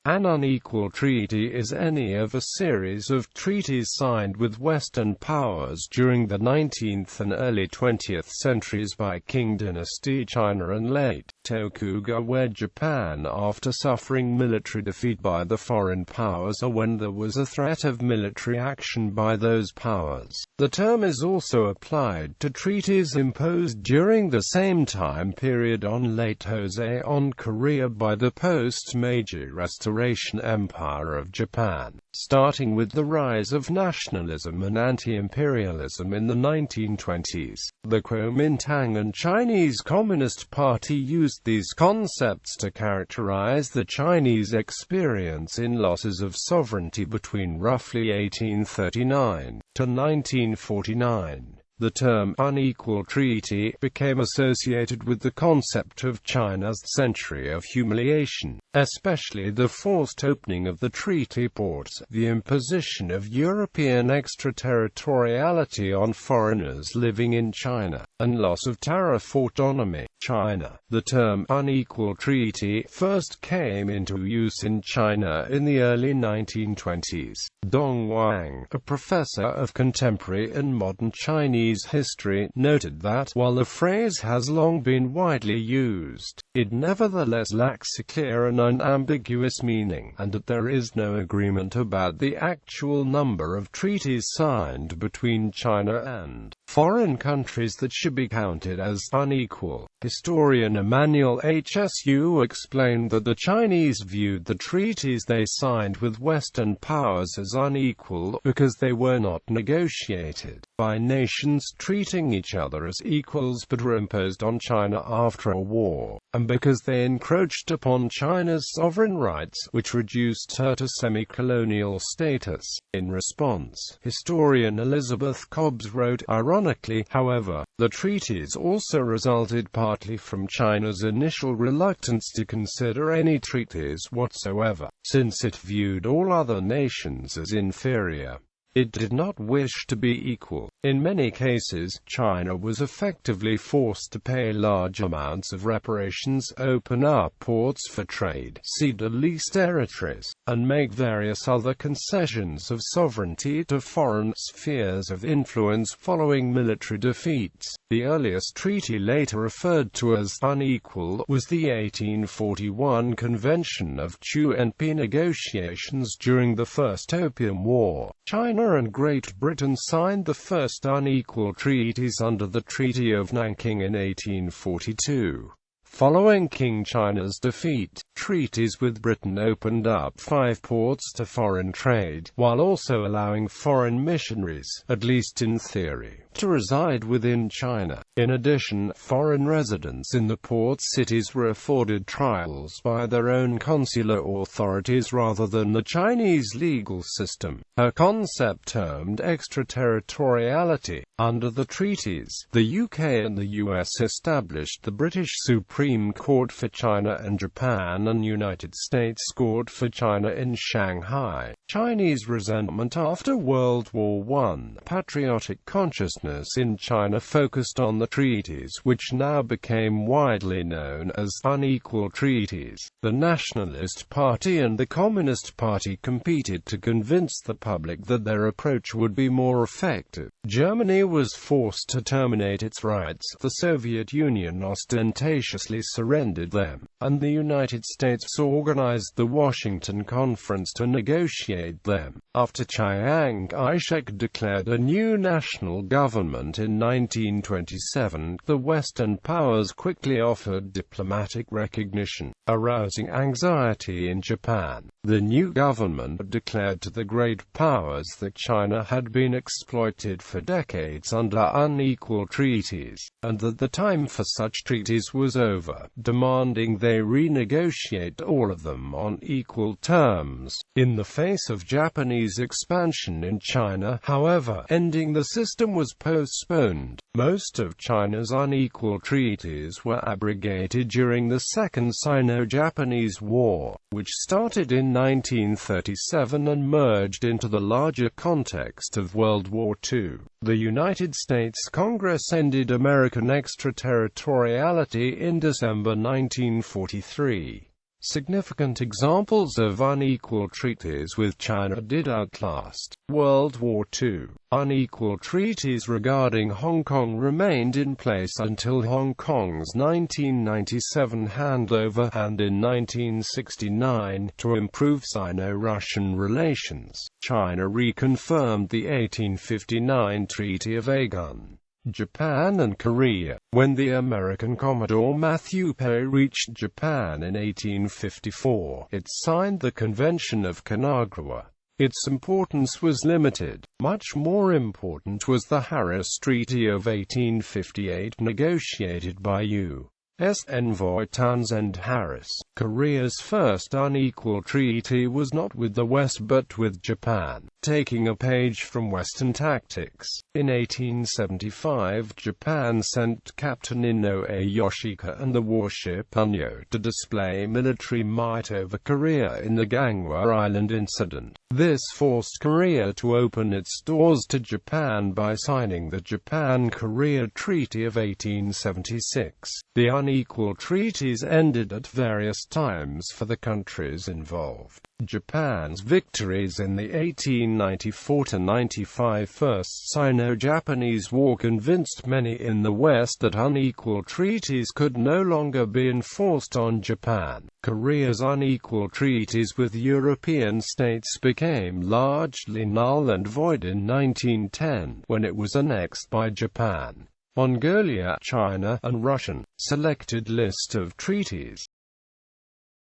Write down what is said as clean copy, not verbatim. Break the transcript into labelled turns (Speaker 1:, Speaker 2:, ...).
Speaker 1: An unequal treaty is any of a series of treaties signed with Western powers during the 19th and early 20th centuries by Qing dynasty China and late Tokugawa Japan after suffering military defeat by the foreign powers or when there was a threat of military action by those powers. The term is also applied to treaties imposed during the same time period on late Joseon Korea by the post-Meiji Restoration Empire of Japan, starting with the rise of nationalism and anti-imperialism in the 1920s. The Kuomintang and Chinese Communist Party used these concepts to characterize the Chinese experience in losses of sovereignty between roughly 1839 to 1949. The term unequal treaty became associated with the concept of China's century of humiliation, especially the forced opening of the treaty ports, the imposition of European extraterritoriality on foreigners living in China, and loss of tariff autonomy. China. The term unequal treaty first came into use in China in the early 1920s. Dong Wang, a professor of contemporary and modern Chinese history, noted that, while the phrase has long been widely used, it nevertheless lacks a clear and unambiguous meaning, and that there is no agreement about the actual number of treaties signed between China and foreign countries that should be counted as unequal. Historian Emmanuel Hsu explained that the Chinese viewed the treaties they signed with Western powers as unequal because they were not negotiated by nations treating each other as equals but were imposed on China after a war, and because they encroached upon China's sovereign rights, which reduced her to semi-colonial status. In response, historian Elizabeth Cobbs wrote, ironically, however, the treaties also resulted partly from China's initial reluctance to consider any treaties whatsoever, since it viewed all other nations as inferior. It did not wish to be equal. In many cases, China was effectively forced to pay large amounts of reparations, open up ports for trade, cede the least territories, and make various other concessions of sovereignty to foreign spheres of influence following military defeats. The earliest treaty, later referred to as unequal, was the 1841 Convention of Chu-en-pi negotiations during the First Opium War. China and Great Britain signed the first unequal treaties under the Treaty of Nanking in 1842. Following Qing China's defeat, treaties with Britain opened up 5 ports to foreign trade, while also allowing foreign missionaries, at least in theory, to reside within China. In addition, foreign residents in the port cities were afforded trials by their own consular authorities rather than the Chinese legal system, a concept termed extraterritoriality. Under the treaties, the UK and the US established the British Supreme Court for China and Japan and United States Court for China in Shanghai. Chinese resentment after World War I, patriotic consciousness in China focused on the treaties, which now became widely known as unequal treaties. The Nationalist Party and the Communist Party competed to convince the public that their approach would be more effective. Germany was forced to terminate its rights, the Soviet Union ostentatiously surrendered them, and the United States organized the Washington Conference to negotiate them. After Chiang Kai-shek declared a new national government in 1927, the Western powers quickly offered diplomatic recognition, arousing anxiety in Japan. The new government declared to the great powers that China had been exploited for decades under unequal treaties, and that the time for such treaties was over, demanding they renegotiate all of them on equal terms. In the face of Japanese expansion in China, however, ending the system was postponed. Most of China's unequal treaties were abrogated during the Second Sino-Japanese War, which started in 1937 and merged into the larger context of World War II. The United States Congress ended American extraterritoriality in December 1943. Significant examples of unequal treaties with China did outlast World War II. Unequal treaties regarding Hong Kong remained in place until Hong Kong's 1997 handover, and in 1969, to improve Sino-Russian relations, China reconfirmed the 1859 Treaty of Aigun. Japan and Korea. When the American Commodore Matthew Perry reached Japan in 1854, it signed the Convention of Kanagawa. Its importance was limited. Much more important was the Harris Treaty of 1858, negotiated by U.S. envoy Townsend Harris. Korea's first unequal treaty was not with the West but with Japan, taking a page from Western tactics. In 1875, Japan sent Captain Inoue Yoshika and the warship Unyo to display military might over Korea in the Gangwon Island incident. This forced Korea to open its doors to Japan by signing the Japan-Korea Treaty of 1876. The unequal treaties ended at various times for the countries involved. Japan's victories in the 1894–95 First Sino-Japanese War convinced many in the West that unequal treaties could no longer be enforced on Japan. Korea's unequal treaties with European states became largely null and void in 1910, when it was annexed by Japan. Mongolia, China, and Russian. Selected list of treaties.